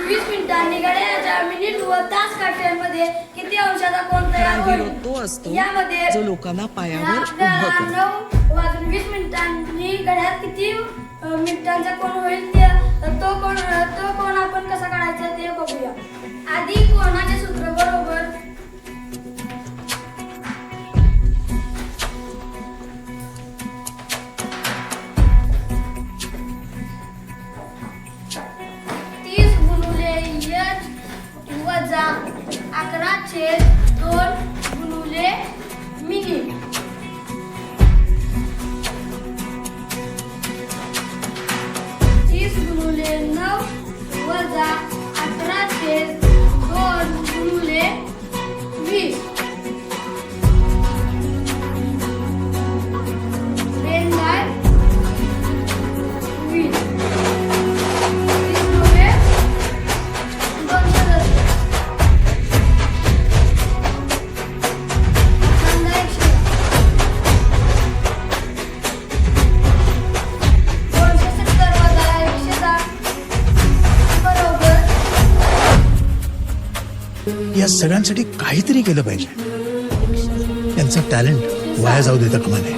20 मिनिटांनी घड्याळाच्या मिनिट व तास काठ्यांमध्ये किती अंशाचा कोण तयार हिरो होईल? तो असतो यामध्ये जो लोकांना पायावर आपल्याला उभं करतो. 9:20 मिनिटांनी घड्याळात किती मिनिटांचा कोण होईल तो कोण आपण कसा काढायचा ते बघूया. आधी कोणाचे सूत्र बरोबर वजा 11/2 गुणुले मिनिट. 30 गुणुले 9 वजा 11/2 गुणुले 20. बेंदाय 20. 30 गुणुले 210. या सगळ्यांसाठी काहीतरी केलं पाहिजे. त्यांचं टॅलेंट वाया जाऊ देता कामा नये.